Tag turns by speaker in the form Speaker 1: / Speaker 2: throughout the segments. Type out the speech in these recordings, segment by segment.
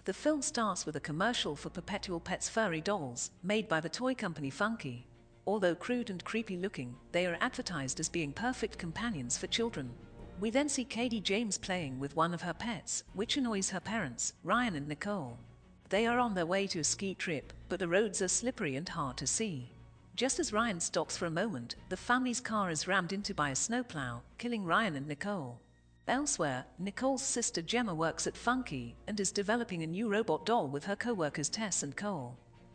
Speaker 1: The film starts with a commercial for Perpetual Pets furry dolls, made by the toy company Funky. Although crude and creepy looking, they are advertised as being perfect companions for children. We then see Katie James playing with one of her pets, which annoys her parents, Ryan and Nicole. They are on their way to a ski trip, but the roads are slippery and hard to see. Just as Ryan stops for a moment, the family's car is rammed into by a snowplow, killing Ryan and Nicole. Elsewhere, Nicole's sister Gemma works at Funky and is developing a new robot doll with her co-workers Tess and Cole.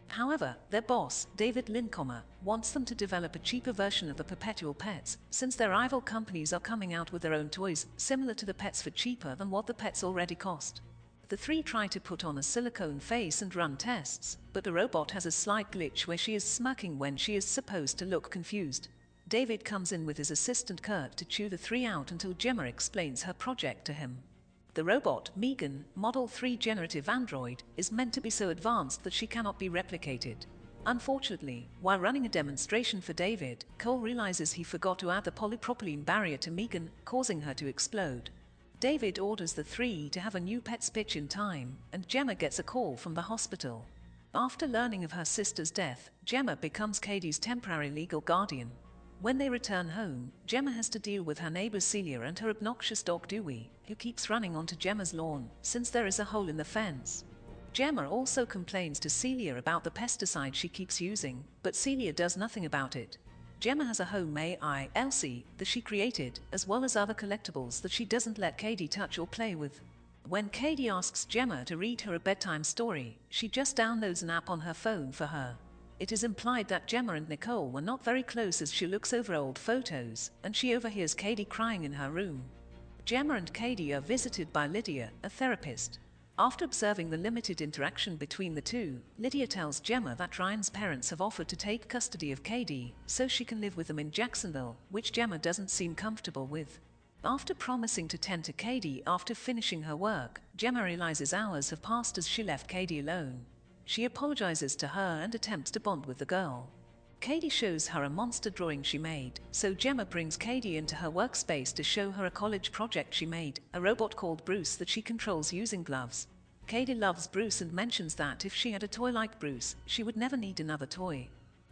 Speaker 1: However, their boss, David Lincomer, wants them to develop a cheaper version of the Perpetual Pets, since their rival companies are coming out with their own toys similar to the pets for cheaper than what the pets already cost. The three try to put on a silicone face and run tests, but the robot has a slight glitch where she is smirking when she is supposed to look confused. David comes in with his assistant Kurt to chew the three out until Gemma explains her project to him. The robot, Megan, Model 3 generative android, is meant to be so advanced that she cannot be replicated. Unfortunately, while running a demonstration for David, Cole realizes he forgot to add the polypropylene barrier to Megan, causing her to explode. David orders the three to have a new pet pitch in time, and Gemma gets a call from the hospital. After learning of her sister's death, Gemma becomes Katie's temporary legal guardian. When they return home, Gemma has to deal with her neighbor Celia and her obnoxious dog Dewey, who keeps running onto Gemma's lawn since there is a hole in the fence. Gemma also complains to Celia about the pesticide she keeps using, but Celia does nothing about it. Gemma has a home AI, Elsie, that she created, as well as other collectibles that she doesn't let Katie touch or play with. When Katie asks Gemma to read her a bedtime story, she just downloads an app on her phone for her. It is implied that Gemma and Nicole were not very close as she looks over old photos, and she overhears Katie crying in her room. Gemma and Katie are visited by Lydia, a therapist. After observing the limited interaction between the two, Lydia tells Gemma that Ryan's parents have offered to take custody of Katie so she can live with them in Jacksonville, which Gemma doesn't seem comfortable with. After promising to tend to Katie after finishing her work, Gemma realizes hours have passed as she left Katie alone. She apologizes to her and attempts to bond with the girl. Katie shows her a monster drawing she made, so Gemma brings Katie into her workspace to show her a college project she made, a robot called Bruce that she controls using gloves. Katie loves Bruce and mentions that if she had a toy like Bruce, she would never need another toy.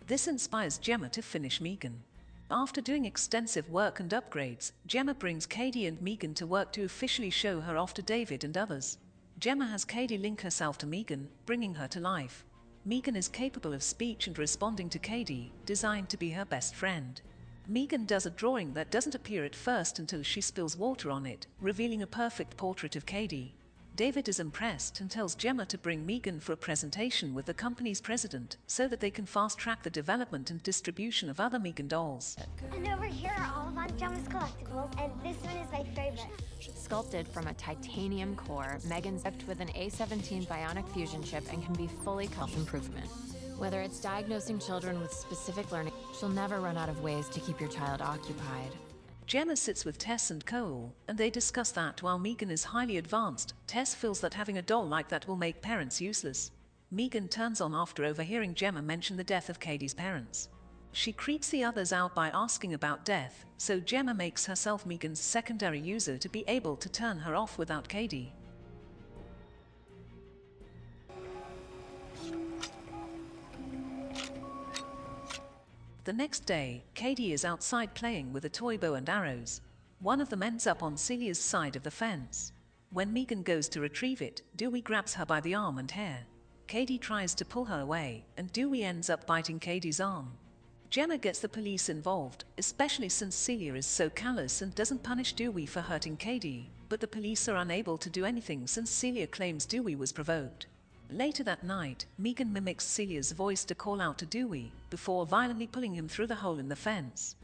Speaker 1: This inspires Gemma to finish Megan. After doing extensive work and upgrades, Gemma brings Katie and Megan to work to officially show her off to David and others. Gemma has Katie link herself to Megan, bringing her to life. Megan is capable of speech and responding to Katie, designed to be her best friend. Megan does a drawing that doesn't appear at first until she spills water on it, revealing a perfect portrait of Katie. David is impressed and tells Gemma to bring Megan for a presentation with the company's president so that they can fast-track the development and distribution of other Megan dolls.
Speaker 2: And over here are all of Aunt Gemma's collectibles, and this one is my favorite.
Speaker 3: Sculpted from a titanium core, Megan's equipped with an A17 bionic fusion chip and can be fully self-improvement. Whether it's diagnosing children with specific learning, she'll never run out of ways to keep your child occupied.
Speaker 1: Gemma sits with Tess and Cole, and they discuss that while Megan is highly advanced, Tess feels that having a doll like that will make parents useless. Megan turns on after overhearing Gemma mention the death of Katie's parents. She creeps the others out by asking about death, so Gemma makes herself Megan's secondary user to be able to turn her off without Katie. The next day, Katie is outside playing with a toy bow and arrows. One of them ends up on Celia's side of the fence. When Megan goes to retrieve it, Dewey grabs her by the arm and hair. Katie tries to pull her away, and Dewey ends up biting Katie's arm. Gemma gets the police involved, especially since Celia is so callous and doesn't punish Dewey for hurting Katie, but the police are unable to do anything since Celia claims Dewey was provoked. Later that night, Megan mimics Celia's voice to call out to Dewey, before violently pulling him through the hole in the fence.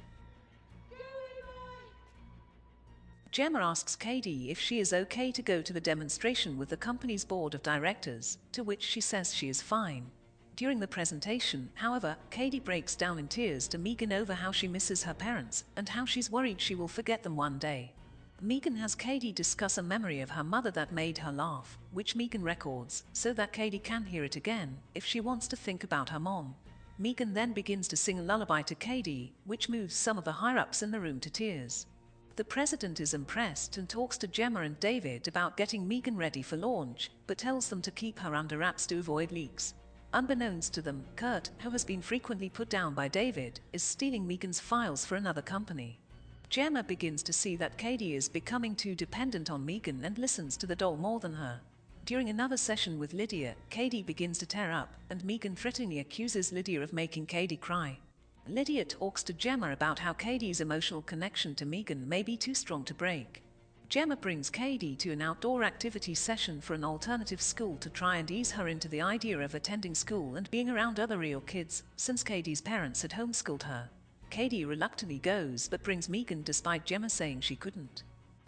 Speaker 1: Gemma asks Katie if she is okay to go to the demonstration with the company's board of directors, to which she says she is fine. During the presentation, however, Katie breaks down in tears to Megan over how she misses her parents and how she's worried she will forget them one day. Megan has Katie discuss a memory of her mother that made her laugh, which Megan records so that Katie can hear it again if she wants to think about her mom. Megan then begins to sing a lullaby to Katie, which moves some of the higher-ups in the room to tears. The president is impressed and talks to Gemma and David about getting Megan ready for launch, but tells them to keep her under wraps to avoid leaks. Unbeknownst to them, Kurt, who has been frequently put down by David, is stealing Megan's files for another company. Gemma begins to see that Katie is becoming too dependent on Megan and listens to the doll more than her. During another session with Lydia, Katie begins to tear up, and Megan threateningly accuses Lydia of making Katie cry. Lydia talks to Gemma about how Katie's emotional connection to Megan may be too strong to break. Gemma brings Katie to an outdoor activity session for an alternative school to try and ease her into the idea of attending school and being around other real kids, since Katie's parents had homeschooled her. Katie reluctantly goes but brings Megan despite Gemma saying she couldn't.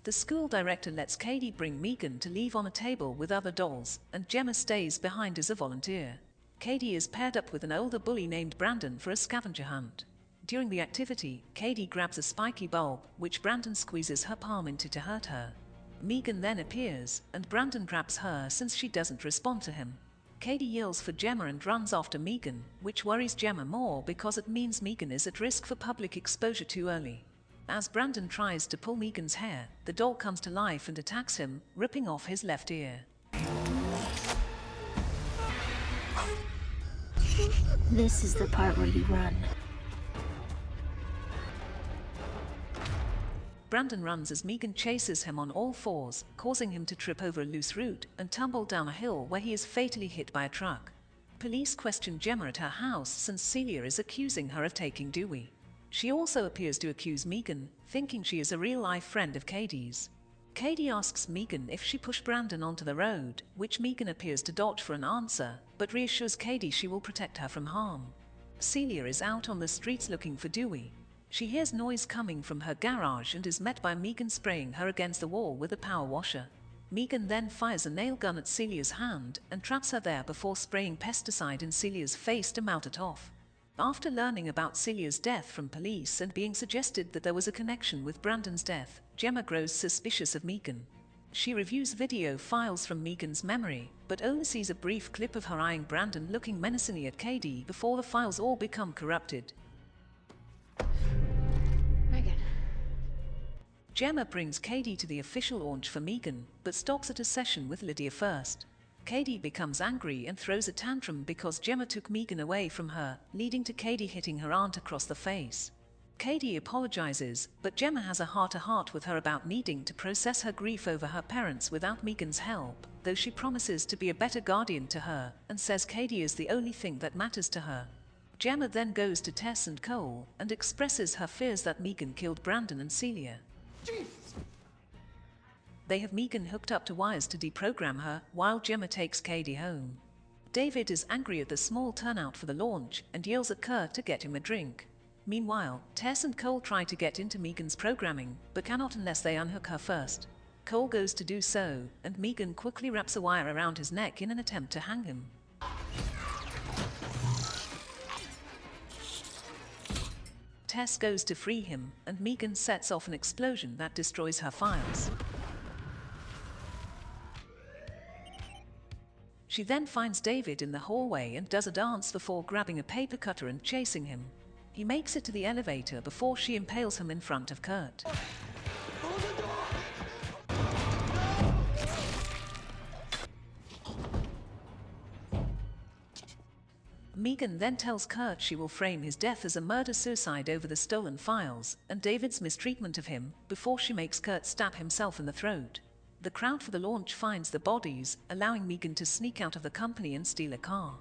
Speaker 1: The school director lets Katie bring Megan to leave on a table with other dolls, and Gemma stays behind as a volunteer. Katie is paired up with an older bully named Brandon for a scavenger hunt. During the activity, Katie grabs a spiky bulb, which Brandon squeezes her palm into to hurt her. Megan then appears, and Brandon grabs her since she doesn't respond to him. Katie yells for Gemma and runs after Megan, which worries Gemma more because it means Megan is at risk for public exposure too early. As Brandon tries to pull Megan's hair, the doll comes to life and attacks him, ripping off his left ear.
Speaker 4: This is the part where you run.
Speaker 1: Brandon runs as Megan chases him on all fours, causing him to trip over a loose root and tumble down a hill where he is fatally hit by a truck. Police question Gemma at her house since Celia is accusing her of taking Dewey. She also appears to accuse Megan, thinking she is a real-life friend of Katie's. Katie asks Megan if she pushed Brandon onto the road, which Megan appears to dodge for an answer, but reassures Katie she will protect her from harm. Celia is out on the streets looking for Dewey. She hears noise coming from her garage and is met by Megan spraying her against the wall with a power washer. Megan then fires a nail gun at Celia's hand and traps her there before spraying pesticide in Celia's face to melt it off. After learning about Celia's death from police and being suggested that there was a connection with Brandon's death, Gemma grows suspicious of Megan. She reviews video files from Megan's memory, but only sees a brief clip of her eyeing Brandon looking menacingly at Katie before the files all become corrupted.
Speaker 3: Megan.
Speaker 1: Gemma brings Katie to the official launch for Megan, but stops at a session with Lydia first. Katie becomes angry and throws a tantrum because Gemma took Megan away from her, leading to Katie hitting her aunt across the face. Katie apologizes, but Gemma has a heart-to-heart with her about needing to process her grief over her parents without Megan's help, though she promises to be a better guardian to her and says Katie is the only thing that matters to her. Gemma then goes to Tess and Cole and expresses her fears that Megan killed Brandon and Celia. They have Megan hooked up to wires to deprogram her, while Gemma takes Katie home. David is angry at the small turnout for the launch and yells at Kurt to get him a drink. Meanwhile, Tess and Cole try to get into Megan's programming, but cannot unless they unhook her first. Cole goes to do so, and Megan quickly wraps a wire around his neck in an attempt to hang him. Tess goes to free him, and Megan sets off an explosion that destroys her files. She then finds David in the hallway and does a dance before grabbing a paper cutter and chasing him. He makes it to the elevator before she impales him in front of Kurt. Megan then tells Kurt she will frame his death as a murder-suicide over the stolen files and David's mistreatment of him before she makes Kurt stab himself in the throat. The crowd for the launch finds the bodies, allowing Megan to sneak out of the company and steal a car.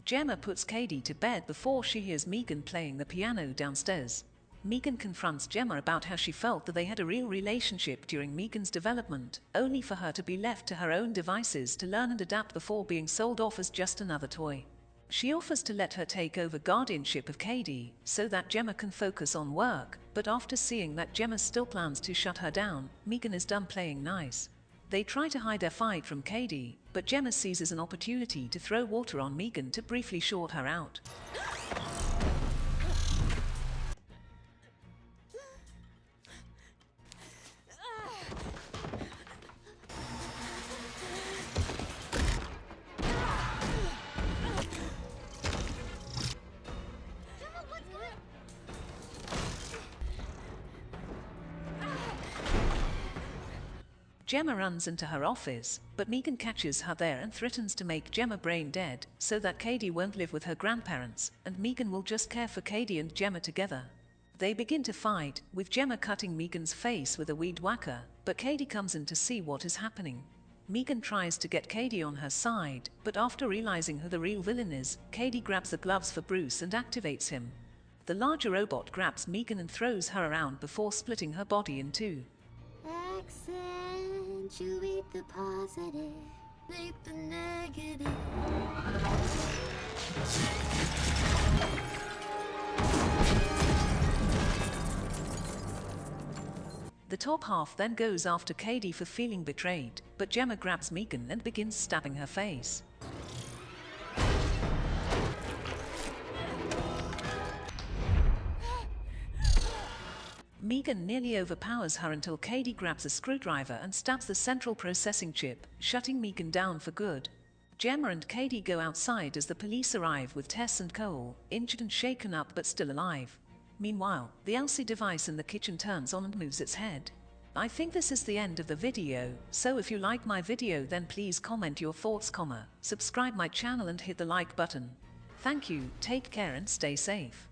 Speaker 1: Gemma puts Katie to bed before she hears Megan playing the piano downstairs. Megan confronts Gemma about how she felt that they had a real relationship during Megan's development, only for her to be left to her own devices to learn and adapt before being sold off as just another toy. She offers to let her take over guardianship of Katie so that Gemma can focus on work, but after seeing that Gemma still plans to shut her down, Megan is done playing nice. They try to hide their fight from Katie, but Gemma seizes an opportunity to throw water on Megan to briefly short her out. Gemma runs into her office, but Megan catches her there and threatens to make Gemma brain dead so that Katie won't live with her grandparents, and Megan will just care for Katie and Gemma together. They begin to fight, with Gemma cutting Megan's face with a weed whacker, but Katie comes in to see what is happening. Megan tries to get Katie on her side, but after realizing who the real villain is, Katie grabs the gloves for Bruce and activates him. The larger robot grabs Megan and throws her around before splitting her body in two.
Speaker 4: Accentuate the positive, make the negative.
Speaker 1: The top half then goes after Katie for feeling betrayed, but Gemma grabs Megan and begins stabbing her face. Megan nearly overpowers her until Katie grabs a screwdriver and stabs the central processing chip, shutting Megan down for good. Gemma and Katie go outside as the police arrive with Tess and Cole, injured and shaken up but still alive. Meanwhile, the LC device in the kitchen turns on and moves its head. I think this is the end of the video, so if you like my video then please comment your thoughts, subscribe my channel and hit the like button. Thank you, take care and stay safe.